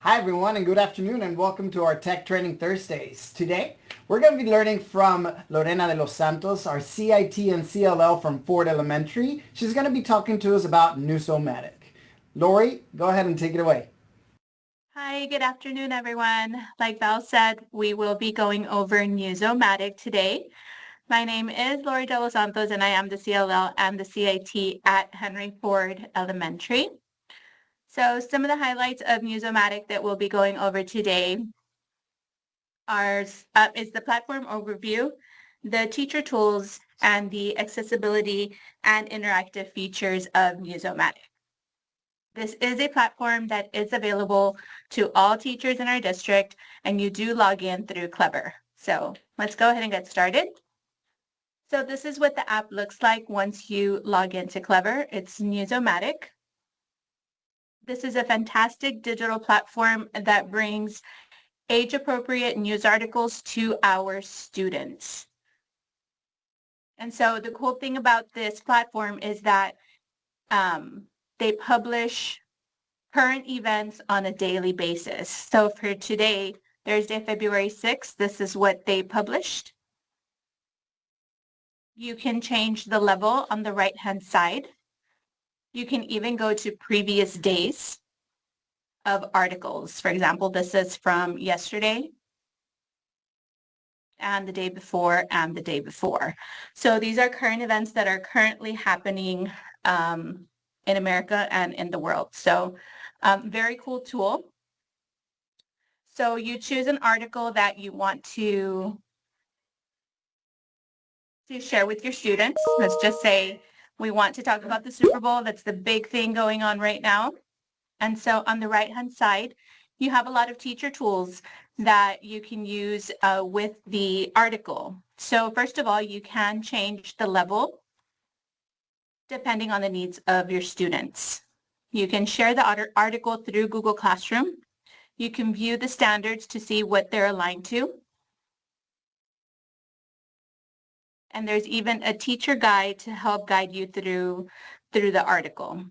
Hi everyone and good afternoon and welcome to our Tech Training Thursdays. Today we're going to be learning from Lorena de los Santos, our CIT and CLL from Ford Elementary. She's going to be talking to us about News-O-Matic. Lori, go ahead and take it away. Hi, good afternoon everyone. Like Val said, we will be going over News-O-Matic today. My name is Lori de los Santos and I am the CLL and the CIT at Henry Ford Elementary. So some of the highlights of News-O-Matic that we'll be going over today is the platform overview, the teacher tools, and the accessibility and interactive features of News-O-Matic. This is a platform that is available to all teachers in our district, and you do log in through Clever. So let's go ahead and get started. So this is what the app looks like once you log into Clever. It's News-O-Matic. This is a fantastic digital platform that brings age-appropriate news articles to our students. And so the cool thing about this platform is that they publish current events on a daily basis. So for today, Thursday, February 6th, this is what they published. You can change the level on the right-hand side. You can even go to previous days of articles. For example, this is from yesterday and the day before and the day before. So these are current events that are currently happening in America and in the world. So very cool tool. So you choose an article that you want to share with your students. Let's just say we want to talk about the Super Bowl. That's the big thing going on right now. And so on the right-hand side, you have a lot of teacher tools that you can use with the article. So first of all, you can change the level depending on the needs of your students. You can share the article through Google Classroom. You can view the standards to see what they're aligned to. And there's even a teacher guide to help guide you through the article.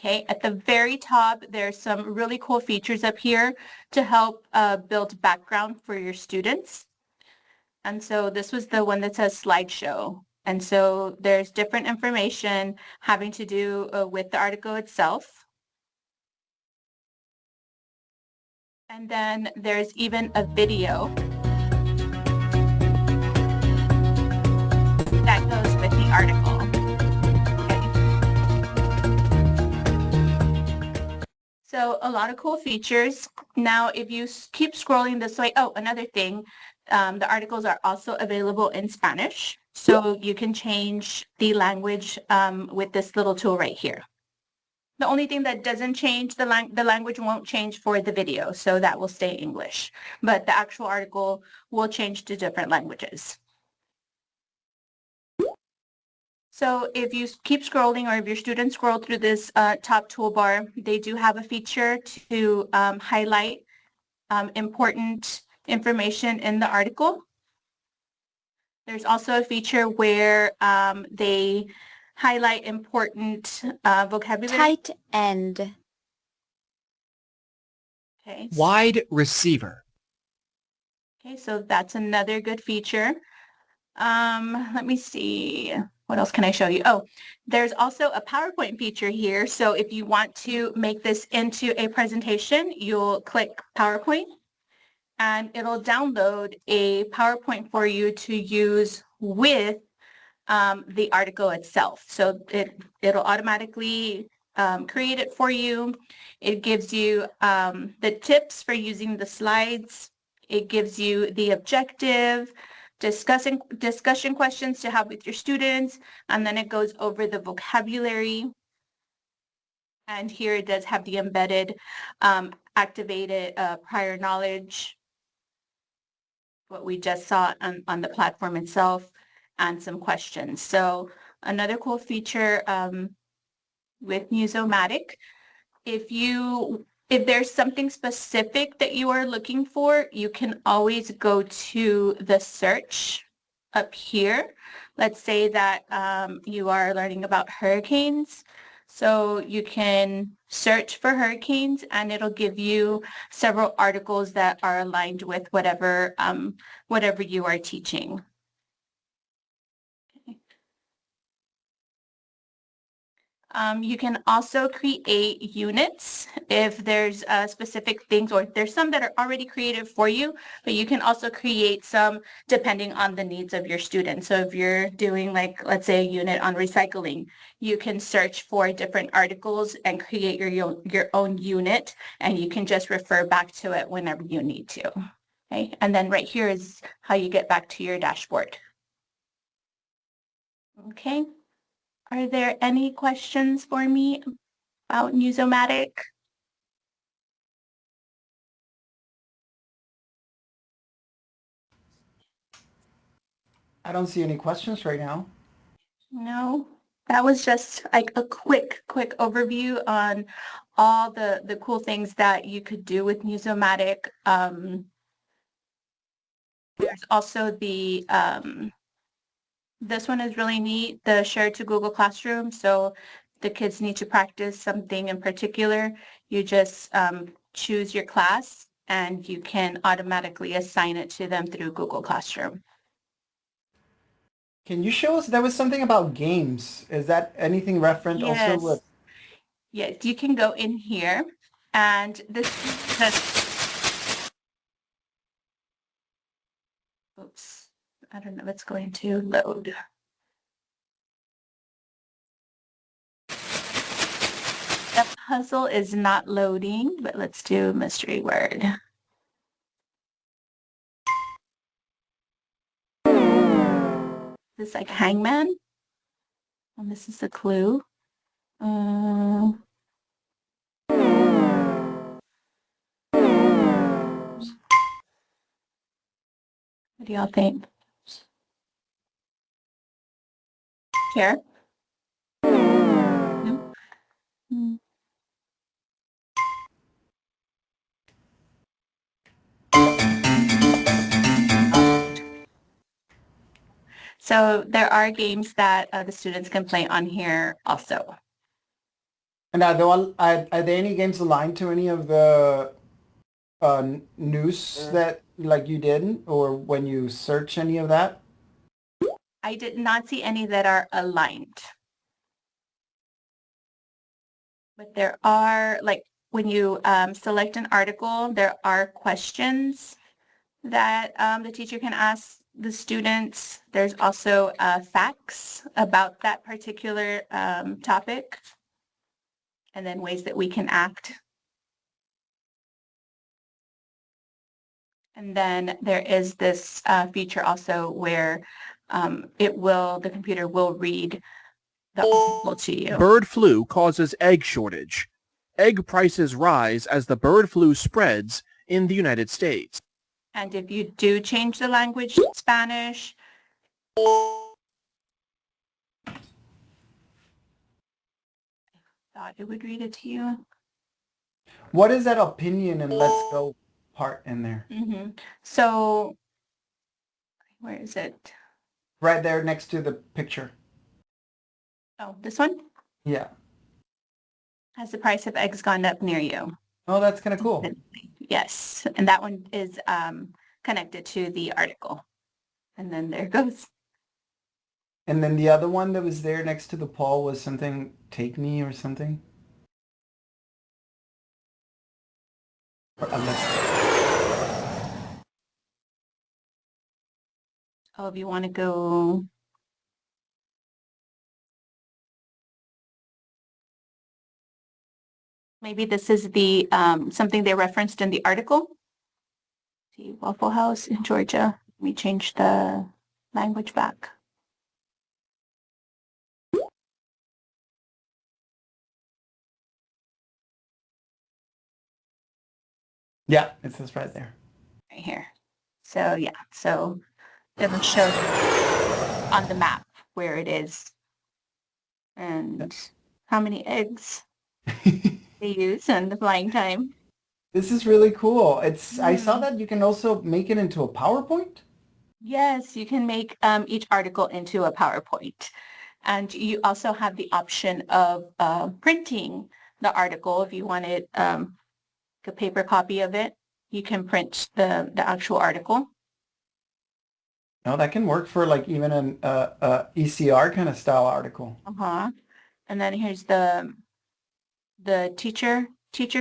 Okay, at the very top, there's some really cool features up here to help build background for your students. And so this was the one that says slideshow. And so there's different information having to do with the article itself. And then there's even a video that goes with the article. So a lot of cool features. Now, if you keep scrolling this way, oh, another thing, the articles are also available in Spanish. So you can change the language with this little tool right here. The only thing that doesn't change, the language won't change for the video, so that will stay English. But the actual article will change to different languages. So if you keep scrolling or if your students scroll through this top toolbar, they do have a feature to highlight important information in the article. There's also a feature where they highlight important vocabulary. Tight end. Okay. Wide receiver. Okay, so that's another good feature. Let me see. What else can I show you? Oh, there's also a PowerPoint feature here. So if you want to make this into a presentation, you'll click PowerPoint and it'll download a PowerPoint for you to use with the article itself. So it'll automatically create it for you. It gives you the tips for using the slides. It gives you the objective, discussion questions to have with your students, and then it goes over the vocabulary. And here it does have the embedded activated prior knowledge, what we just saw on the platform itself, and some questions. So another cool feature with News-O-Matic, if there's something specific that you are looking for, you can always go to the search up here. Let's say that you are learning about hurricanes. So you can search for hurricanes, and it'll give you several articles that are aligned with whatever you are teaching. You can also create units if there's specific things, or there's some that are already created for you, but you can also create some depending on the needs of your students. So if you're doing, like, let's say a unit on recycling, you can search for different articles and create your own unit, and you can just refer back to it whenever you need to. Okay, and then right here is how you get back to your dashboard. Okay. Are there any questions for me about News-O-Matic? I don't see any questions right now. No, that was just like a quick overview on all the cool things that you could do with News-O-Matic. There's also the this one is really neat, the share to Google Classroom. So the kids need to practice something in particular. You just choose your class and you can automatically assign it to them through Google Classroom. Can you show us, there was something about games. Is that anything referent also with? Yes, you can go in here, and this is oops, I don't know, it's going to load. The puzzle is not loading, but let's do mystery word. This is like hangman, and this is the clue. What do y'all think? Here? No? So there are games that the students can play on here also. And are there any games aligned to any of the news that like you did, or when you search any of that? I did not see any that are aligned. But there are, like, when you select an article, there are questions that the teacher can ask the students. There's also facts about that particular topic, and then ways that we can act. And then there is this feature also where the computer will read the article to you. Bird flu causes egg shortage. Egg prices rise as the bird flu spreads in the United States. And if you do change the language to Spanish, I thought it would read it to you. What is that opinion and let's go part in there? Mm-hmm. So, where is it? Right there next to the picture. Oh, this one? Yeah. Has the price of eggs gone up near you? Oh, that's kind of cool. Yes, and that one is connected to the article. And then there it goes. And then the other one that was there next to the poll was something, take me or something? Or Oh, if you want to go... Maybe this is the something they referenced in the article. See, Waffle House in Georgia. Let me change the language back. Yeah, it says right there. Right here. So yeah, so it'll show on the map where it is and how many eggs they use and the flying time. This is really cool. I saw that you can also make it into a PowerPoint. Yes, you can make each article into a PowerPoint. And you also have the option of printing the article. If you wanted a paper copy of it, you can print the actual article. No, that can work for like even an ECR kind of style article. Uh-huh. And then here's the teacher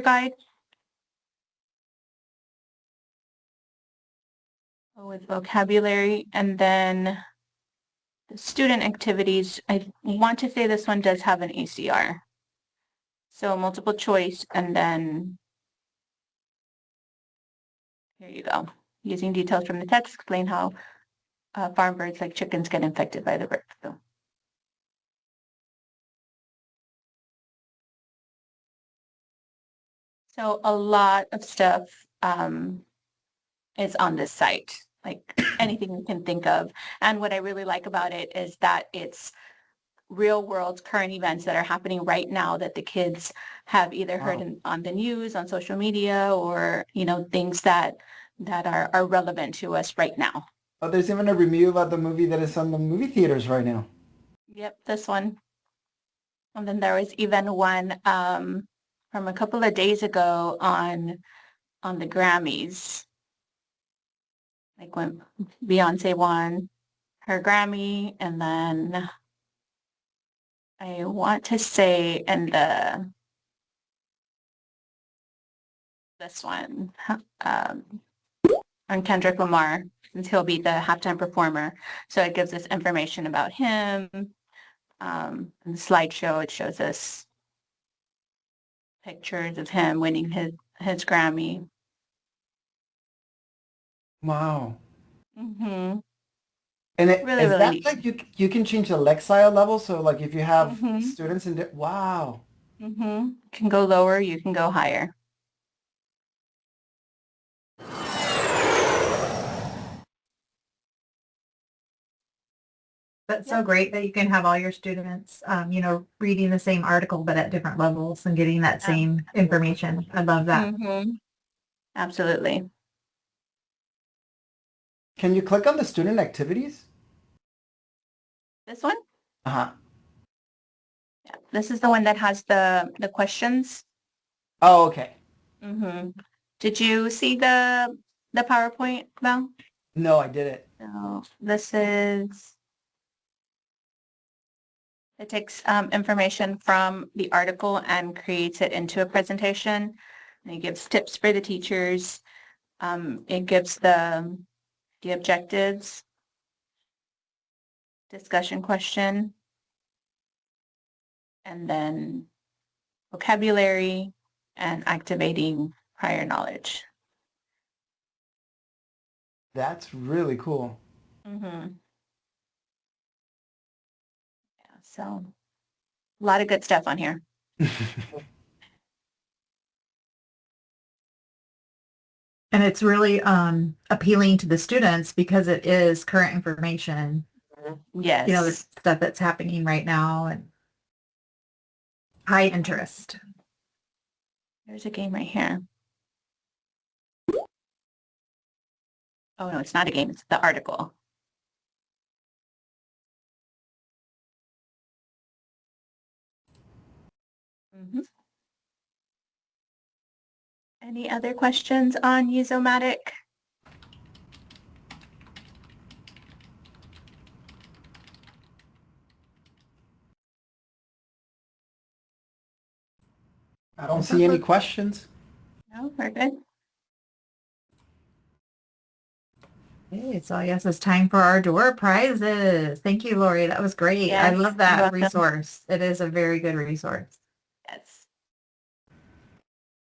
guide with vocabulary, and then the student activities. I want to say this one does have an ECR. So multiple choice, and then here you go. Using details from the text, explain how farm birds like chickens get infected by the bird flu. So a lot of stuff is on this site, like anything you can think of. And what I really like about it is that it's real world current events that are happening right now that the kids have either heard on the news, on social media, or, things that are relevant to us right now. Oh, there's even a review about the movie that is on the movie theaters right now. Yep, this one. And then there was even one from a couple of days ago on the Grammys, like when Beyonce won her Grammy, and then I want to say in this one on Kendrick Lamar, since he'll be the halftime performer. So it gives us information about him. In the slideshow, it shows us pictures of him winning his Grammy. Wow. Mm-hmm. And is really that neat. like you can change the Lexile level? So like if you have students in wow. You can go lower, you can go higher. That's so great that you can have all your students, reading the same article, but at different levels and getting that same information. I love that. Absolutely. Can you click on the student activities? This one? Uh-huh. Yeah, this is the one that has the questions. Oh, okay. Did you see the PowerPoint, Val? No, I didn't. So this is, it takes information from the article and creates it into a presentation. And it gives tips for the teachers. It gives the objectives, discussion question, and then vocabulary and activating prior knowledge. That's really cool. Yeah, so a lot of good stuff on here. And it's really appealing to the students because it is current information. Yes. The stuff that's happening right now and high interest. There's a game right here. Oh, no, it's not a game. It's the article. Any other questions on News-O-Matic? I don't see any questions. No, we're good. Okay, so I guess it's time for our door prizes. Thank you, Lori. That was great. Yes, I love you're that welcome. resource. It is a very good resource.